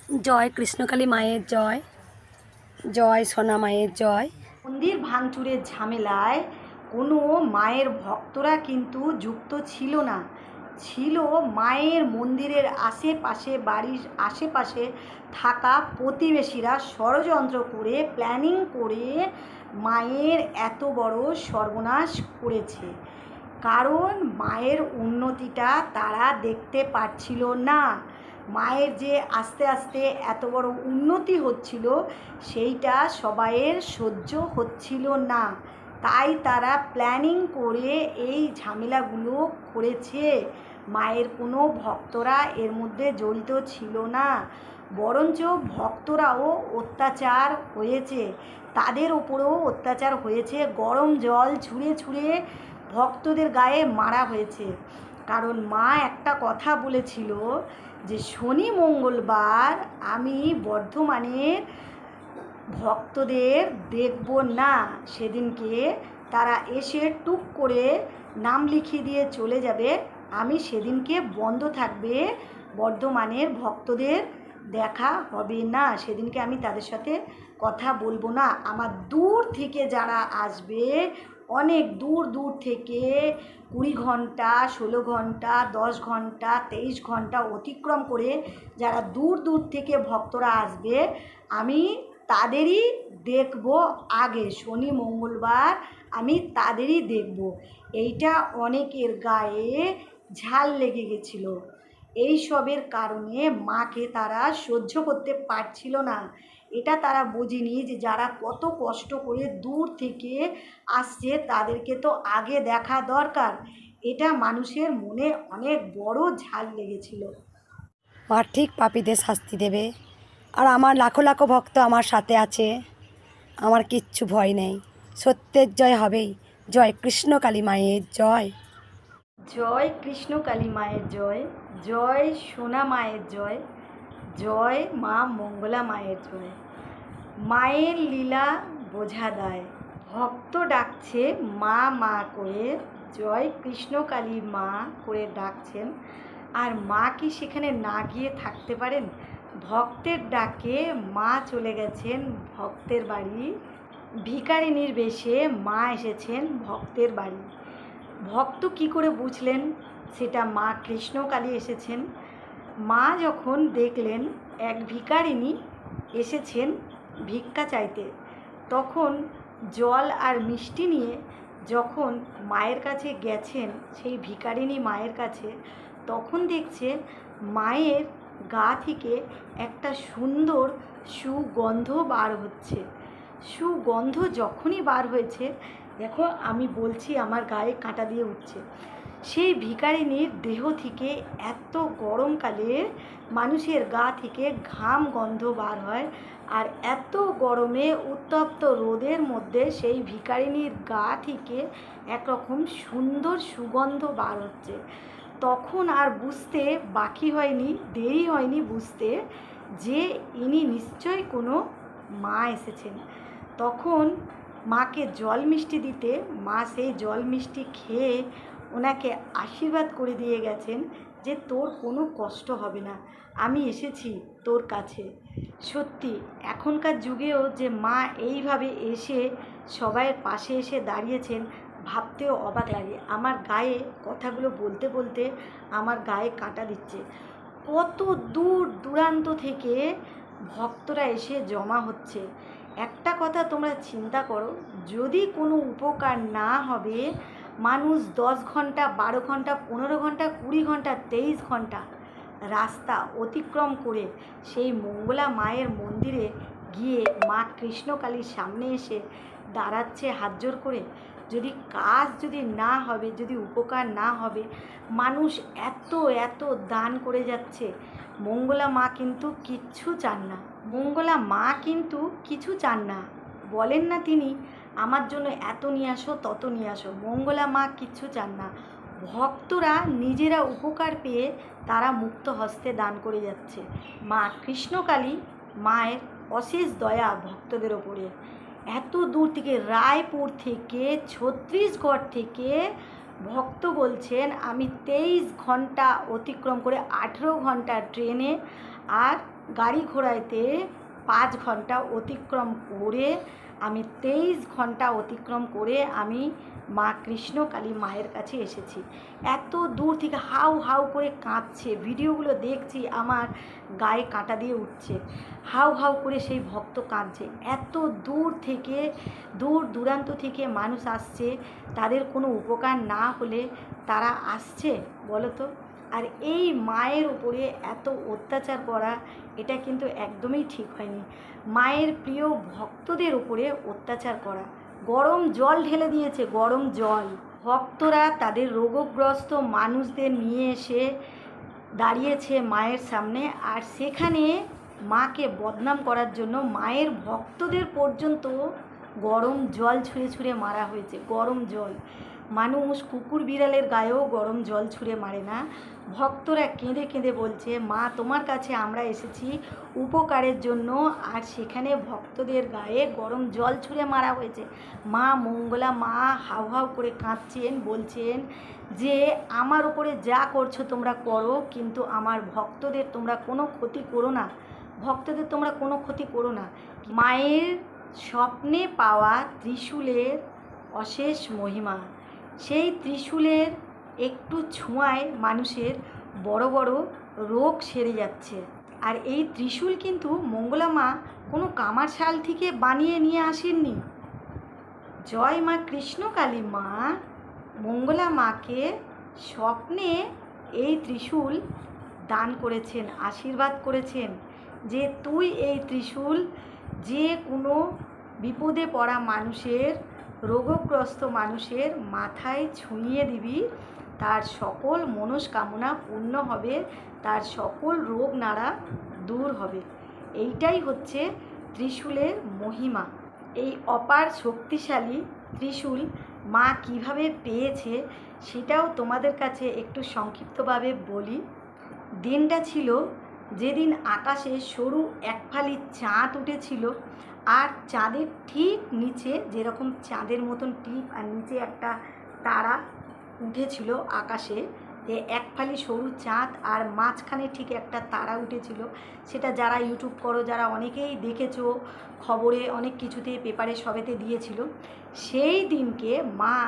জয় কৃষ্ণকালী মায়ের জয়, জয় সোনা মায়ের জয়। মন্দির ভাঙচুরের ঝামেলায় কোনো মায়ের ভক্তরা কিন্তু যুক্ত ছিল না, ছিল মায়ের মন্দিরের আশেপাশে, বাড়ির আশেপাশে থাকা প্রতিবেশীরা ষড়যন্ত্র করে, প্ল্যানিং করে মায়ের এত বড় সর্বনাশ করেছে। কারণ মায়ের উন্নতিটা তারা দেখতে পাচ্ছিল না। মায়ের যে আস্তে আস্তে এত বড় উন্নতি হচ্ছিল সেইটা সবাইয়ের সহ্য হচ্ছিল না, তাই তারা প্ল্যানিং করে এই ঝামেলাগুলো করেছে। মায়ের কোনো ভক্তরা এর মধ্যে জড়িত ছিল না, বরঞ্চ ভক্তরাও অত্যাচার হয়েছে, তাদের ওপরেও অত্যাচার হয়েছে। গরম জল ছুঁড়ে ছুঁড়ে ভক্তদের গায়ে মারা হয়েছে। কারণ মা একটা কথা বলেছিল যে শনি মঙ্গলবার আমি বর্ধমানের ভক্তদের দেখব না। সেদিনকে তারা এসে টুক করে নাম লিখিয়ে দিয়ে চলে যাবে, আমি সেদিনকে বন্ধ থাকবে, বর্ধমানের ভক্তদের দেখা হবে না, সেদিনকে আমি তাদের সাথে কথা বলবো না। আমার দূর থেকে যারা আসবে, অনেক দূর দূর থেকে 20 ঘন্টা, 16 ঘন্টা, 10 ঘন্টা, 23 ঘন্টা অতিক্রম করে যারা দূর দূর থেকে ভক্তরা আসবে, আমি তাদেরই দেখব আগে। শনি মঙ্গলবার আমি তাদেরই দেখব। এইটা অনেকের গায়ে ঝাল লেগে গেছিলো। এইসবের কারণে মাকে তারা সহ্য করতে পারছিল না। এটা তারা বোঝেনি যে যারা কত কষ্ট করে দূর থেকে আসছে তাদেরকে তো আগে দেখা দরকার। এটা মানুষের মনে অনেক বড় ঝাল লেগেছিল। মা ঠিক পাপীদের শাস্তি দেবে। আর আমার লাখো লাখো ভক্ত আমার সাথে আছে, আমার কিচ্ছু ভয় নেই। সত্যের জয় হবেই। জয় কৃষ্ণকালী মায়ের জয়। জয় কৃষ্ণকালী মায়ের জয়, জয় সোনা মায়ের জয়, জয় মা মঙ্গলা মায়ের জয়। মায়ের লীলা বোঝা দায়, ভক্ত ডাকছে মা মা করে, জয় কৃষ্ণকালী মা করে ডাকছেন। আর মা কি সেখানে না গিয়ে থাকতে পারেন? ভক্তের ডাকে মা চলে গেছেন ভক্তের বাড়ি, ভিখারিনীর বেশে মা এসেছেন ভক্তের বাড়ি। ভক্ত কি করে বুঝলেন সেটা মা কৃষ্ণকালী এসেছেন? মা যখন দেখলেন এক ভিখারিনী এসেছেন ভিক্ষা চাইতে, তখন জল আর মিষ্টি নিয়ে যখন মায়ের কাছে গেছেন, সেই ভিখারিনী মায়ের কাছে, তখন দেখছে মায়ের গা থেকে একটা সুন্দর সুগন্ধ বার হচ্ছে। সুগন্ধ যখনই বার হয়েছে, দেখো আমি বলছি আমার গায়ে কাঁটা দিয়ে উঠছে। সেই ভিখারিনীর দেহ থেকে এত গরমকালে মানুষের গা থেকে ঘাম গন্ধ বার হয়, আর এত গরমে উত্তপ্ত রোদের মধ্যে সেই ভিখারিনীর গা থেকে একরকম সুন্দর সুগন্ধ বার হচ্ছে। তখন আর বুঝতে বাকি হয়নি, দেরি হয়নি বুঝতে যে ইনি নিশ্চয়ই কোনো মা এসেছেন। তখন মাকে জল মিষ্টি দিতে, মা সেই জল মিষ্টি খেয়ে ওনাকে আশীর্বাদ করে দিয়ে গেছেন যে তোর কোনো কষ্ট হবে না, আমি এসেছি তোর কাছে। সত্যি এখনকার যুগেও যে মা এইভাবে এসে সবাইয়ের পাশে এসে দাঁড়িয়েছেন, ভাবতেও অবাক লাগে। আমার গায়ে কথাগুলো বলতে বলতে আমার গায়ে কাঁটা দিচ্ছে। কত দূর দূরান্ত থেকে ভক্তরা এসে জমা হচ্ছে। একটা কথা তোমরা চিন্তা করো, যদি কোনো উপকার না হবে, মানুষ 10 ঘন্টা, 12 ঘন্টা, 15 ঘন্টা, 20 ঘন্টা, 23 ঘন্টা রাস্তা অতিক্রম করে সেই মঙ্গলা মায়ের মন্দিরে গিয়ে মা কৃষ্ণকালীর সামনে এসে দাঁড়াচ্ছে হাত জোর করে। যদি কাজ যদি না হবে, যদি উপকার না হবে, মানুষ এত এত দান করে যাচ্ছে, মঙ্গলা মা কিন্তু কিচ্ছু চান না। মঙ্গলা মা কিন্তু কিছু চান না, বলেন না তিনি আমার জন্য এত নিয়ে আসো, তত নিয়ে আসো। মঙ্গলা মা কিচ্ছু চান না, ভক্তরা নিজেরা উপকার পেয়ে তারা মুক্ত হস্তে দান করে যাচ্ছে। মা কৃষ্ণকালী মায়ের অশেষ দয়া ভক্তদের ওপরে। এত দূর থেকে, রায়পুর থেকে, ছত্তিশগড় থেকে ভক্ত বলছেন আমি 23 ঘন্টা অতিক্রম করে 18 ঘন্টা ট্রেনে আর গাড়ি ঘোড়াইতে 5 ঘন্টা অতিক্রম করে আমি 23 ঘন্টা অতিক্রম করে আমি মা কৃষ্ণকালী মায়ের কাছে এসেছি। এত দূর থেকে হাউ হাউ করে কাঁদছে, ভিডিওগুলো দেখছি আমার গায়ে কাঁটা দিয়ে উঠছে। হাউ হাউ করে সেই ভক্ত কাঁদছে। এত দূর থেকে, দূর দূরান্ত থেকে মানুষ আসছে, তাদের কোনো উপকার না হলে তারা আসছে বলো তো? আর এই মায়ের উপরে এত অত্যাচার করা, এটা কিন্তু একদমই ঠিক হয়নি। মায়ের প্রিয় ভক্তদের উপরে অত্যাচার করা। গরম জল ঢেলে দিয়েছে, গরম জল। ভক্তরা তাদের রোগগ্রস্ত মানুষদের নিয়ে এসে দাঁড়িয়েছে মায়ের সামনে, আর সেখানে মাকে বদনাম করার জন্য মায়ের ভক্তদের পর্যন্ত গরম জল ছুঁড়ে ছুঁড়ে মারা হয়েছে। গরম জল, মানুষ কুকুর বিড়ালের গায়েও গরম জল ছুঁড়ে মারে না। ভক্তরা কেঁদে কেঁদে বলছে, মা তোমার কাছে আমরা এসেছি উপকারের জন্য, আর সেখানে ভক্তদের গায়ে গরম জল ছুঁড়ে মারা হয়েছে। মা মঙ্গলা মা হাউ হাউ করে কাঁদছেন, বলছেন যে আমার উপরে যা করছো তোমরা করো, কিন্তু আমার ভক্তদের তোমরা কোনো ক্ষতি করো না, ভক্তদের তোমরা কোনো ক্ষতি করো না। মায়ের স্বপ্নে পাওয়া ত্রিশূলের অশেষ মহিমা। সেই ত্রিশূলের একটু ছোঁয়ায় মানুষের বড় বড় রোগ সেরে যাচ্ছে। আর এই ত্রিশূল কিন্তু মঙ্গলা মা কোনো কামারশাল থেকে বানিয়ে নিয়ে আসেননি। জয় মা কৃষ্ণকালী মা মঙ্গলা মাকে স্বপ্নে এই ত্রিশূল দান করেছেন, আশীর্বাদ করেছেন যে তুই এই ত্রিশূল যে কোনো বিপদে পড়া মানুষের, রোগগ্রস্ত মানুষের মাথায় ছুঁয়ে দিবি, তার সকল মনস্কামনা পূর্ণ হবে, তার সকল রোগ নাড়া দূর হবে। এইটাই হচ্ছে ত্রিশূলের মহিমা। এই অপার শক্তিশালী ত্রিশূল মা কিভাবে পেয়েছে সেটাও তোমাদের কাছে একটু সংক্ষিপ্তভাবে বলি। দিনটা ছিল যেদিন আকাশে সরু এক ফালি চাঁদ উঠেছিল, আর চাঁদের ঠিক নিচে যেরকম চাঁদের মতন টিপ আর নিচে একটা তারা উঠেছিল আকাশে, যে এক ফালি সরু চাঁদ আর মাঝখানে ঠিক একটা তারা উঠেছিল। সেটা যারা ইউটিউব করো, যারা অনেকেই দেখেছো, খবরে অনেক কিছুতে, পেপারে সবেতে দিয়েছিল। সেই দিনকে মা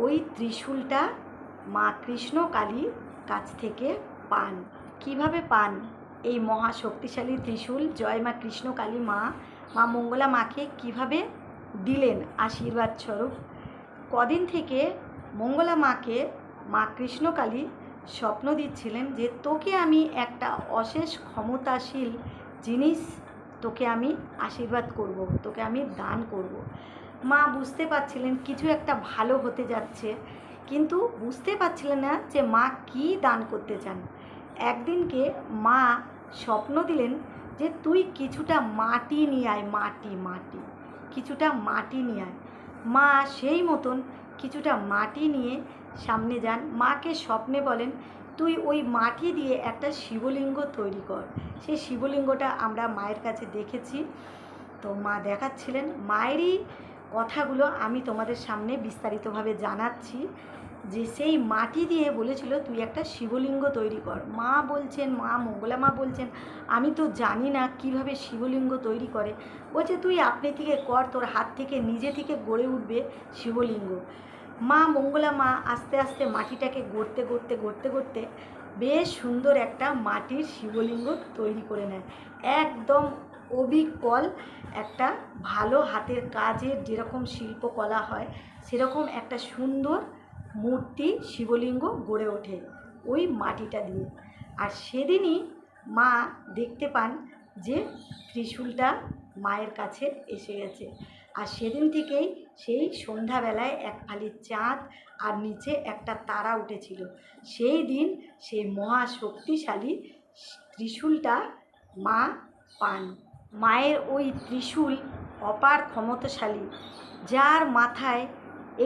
ওই ত্রিশূলটা মা কৃষ্ণকালীর কাছ থেকে পান। কিভাবে পান এই মহা শক্তিশালী ত্রিশূল? জয় মা কৃষ্ণকালী মা মা মঙ্গলা মাকে কিভাবে দিলেন আশীর্বাদ স্বরূপ? কদিন থেকে মঙ্গলা মাকে মা কৃষ্ণকালী স্বপ্ন দিচ্ছিলেন যে তোকে আমি একটা অশেষ ক্ষমতাশীল জিনিস, তোকে আমি আশীর্বাদ করব, তোকে আমি দান করব। মা বুঝতে পারছিলেন কিছু একটা ভালো হতে যাচ্ছে, কিন্তু বুঝতে পারছিলেন না যে মা কী দান করতে চান। একদিনকে মা স্বপ্ন দিলেন যে তুই কিছুটা মাটি নিয়ে আয়, মাটি কিছুটা মাটি নিয়ে আয়। মা সেই মতন কিছুটা মাটি নিয়ে সামনে যান। মাকে স্বপ্নে বলেন তুই ওই মাটি দিয়ে একটা শিবলিঙ্গ তৈরি কর। সেই শিবলিঙ্গটা আমরা মায়ের কাছে দেখেছি, তো মা দেখাচ্ছিলেন। মায়েরই কথাগুলো আমি তোমাদের সামনে বিস্তারিতভাবে জানাচ্ছি, যে সেই মাটি দিয়ে বলেছিল তুই একটা শিবলিঙ্গ তৈরি কর। মা বলছেন, মা মঙ্গলা মা বলছেন আমি তো জানি না কিভাবে শিবলিঙ্গ তৈরি করে। বলছে তুই আপনি থেকে কর, তোর হাত থেকে নিজে থেকে গড়ে উঠবে শিবলিঙ্গ। মা মঙ্গলা মা আস্তে আস্তে মাটিটাকে গড়তে গড়তে গড়তে গড়তে বেশ সুন্দর একটা মাটির শিবলিঙ্গ তৈরি করে নেয়। একদম অবিকল একটা ভালো হাতের কাজের যেরকম শিল্পকলা হয় সেরকম একটা সুন্দর মূর্তি শিবলিঙ্গ গড়ে ওঠে ওই মাটিটা দিয়ে। আর সেদিনই মা দেখতে পান যে ত্রিশূলটা মায়ের কাছে এসে গেছে। আর সেদিন থেকেই সেই সন্ধ্যাবেলায় এক ফালি চাঁদ আর নিচে একটা তারা উঠেছিল। সেই দিন সেই মহাশক্তিশালী ত্রিশূলটা মা পান। মায়ের ওই ত্রিশূল অপার ক্ষমতাশালী, যার মাথায়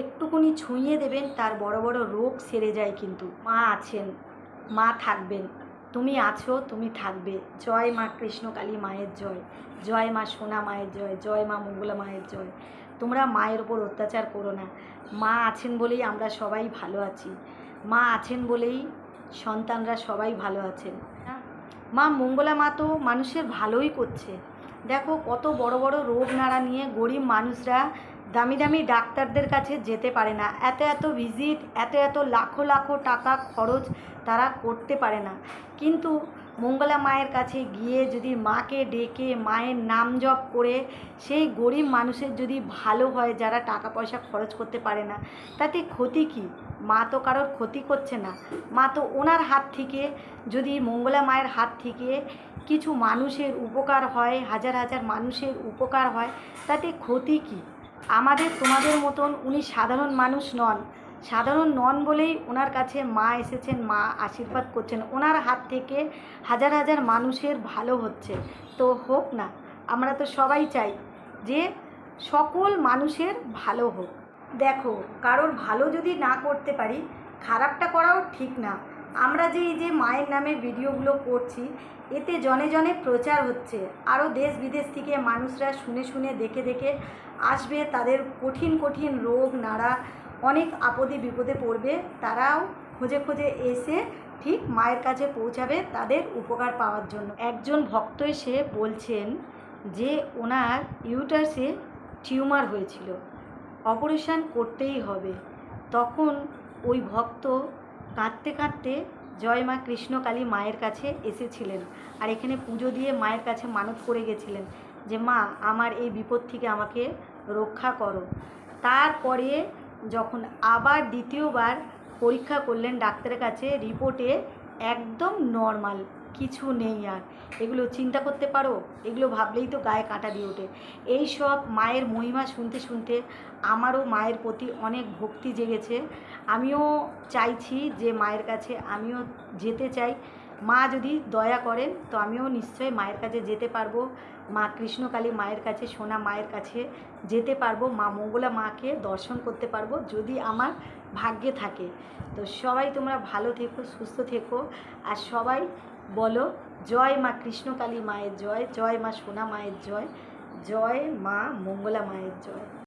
একটুকুনি ছুঁয়ে দেবেন তার বড় বড় রোগ সেরে যায়। কিন্তু মা আছেন, মা থাকবেন, তুমি আছো, তুমি থাকবে। জয় মা কৃষ্ণকালী মায়ের জয়, জয় মা সোনা মায়ের জয়, জয় মা মঙ্গলা মায়ের জয়। তোমরা মায়ের ওপর অত্যাচার করো না। মা আছেন বলেই আমরা সবাই ভালো আছি, মা আছেন বলেই সন্তানরা সবাই ভালো আছেন। মা মঙ্গলা মা তো মানুষের ভালোই করছে। দেখো কত বড় বড় রোগ নাড়া নিয়ে গরিব মানুষরা দামি দামি ডাক্তারদের কাছে যেতে পারে না, এত এত ভিজিট, এত এত লাখো লাখো টাকা খরচ তারা করতে পারে না। কিন্তু মঙ্গলা মায়ের কাছে গিয়ে যদি মাকে ডেকে মায়ের নাম জপ করে সেই গরিব মানুষের যদি ভালো হয়, যারা টাকা পয়সা খরচ করতে পারে না, তাতে ক্ষতি কী? মা তো কারোর ক্ষতি করছে না। মা তো ওনার হাত থেকে, যদি মঙ্গলা মায়ের হাত থেকে কিছু মানুষের উপকার হয়, হাজার হাজার মানুষের উপকার হয়, তাতে ক্ষতি কী? আমাদের তোমাদের মতন উনি সাধারণ মানুষ নন। সাধারণ নন বলেই ওনার কাছে মা এসেছেন, মা আশীর্বাদ করছেন, ওনার হাত থেকে হাজার হাজার মানুষের ভালো হচ্ছে। তো হোক না, আমরা তো সবাই চাই যে সকল মানুষের ভালো হোক। দেখো, কারোর ভালো যদি না করতে পারি, খারাপটা করাও ঠিক না। আমরা যে এই যে মায়ের নামে ভিডিওগুলো করছি, এতে জনে জনে প্রচার হচ্ছে, আরও দেশ বিদেশ থেকে মানুষরা শুনে শুনে দেখে দেখে আসবে, তাদের কঠিন কঠিন রোগ নাড়া, অনেক আপদে বিপদে পড়বে, তারাও খোঁজে খোঁজে এসে ঠিক মায়ের কাছে পৌঁছাবে তাদের উপকার পাওয়ার জন্য। একজন ভক্ত এসে বলছেন যে ওনার ইউটারাসে টিউমার হয়েছিল, অপারেশান করতেই হবে। তখন ওই ভক্ত কাঁদতে কাঁদতে জয় মা কৃষ্ণকালী মায়ের কাছে এসেছিলেন, আর এখানে পুজো দিয়ে মায়ের কাছে মানত করে গেছিলেন যে মা আমার এই বিপদ থেকে আমাকে রক্ষা করো। তারপরে যখন আবার দ্বিতীয়বার পরীক্ষা করলেন ডাক্তারের কাছে, রিপোর্টে একদম নর্মাল, কিছু নেই। আর এগুলো চিন্তা করতে পারো? এগুলো ভাবলেই তো গায়ে কাঁটা দিয়ে ওঠে। এই সব মায়ের মহিমা শুনতে শুনতে আমারও মায়ের প্রতি অনেক ভক্তি জেগেছে। আমিও চাইছি যে মায়ের কাছে আমিও যেতে চাই। মা যদি দয়া করেন তো আমিও নিশ্চয়ই মায়ের কাছে যেতে পারবো, মা কৃষ্ণকালী মায়ের কাছে, সোনা মায়ের কাছে যেতে পারবো, মা মঙ্গলা মাকে দর্শন করতে পারবো যদি আমার ভাগ্যে থাকে। তো সবাই তোমরা ভালো থেকো, সুস্থ থেকো, আর সবাই বলো জয় মা কৃষ্ণকালী মায়ের জয়, জয় মা সোনা মায়ের জয়, জয় মা মঙ্গলা মায়ের জয়।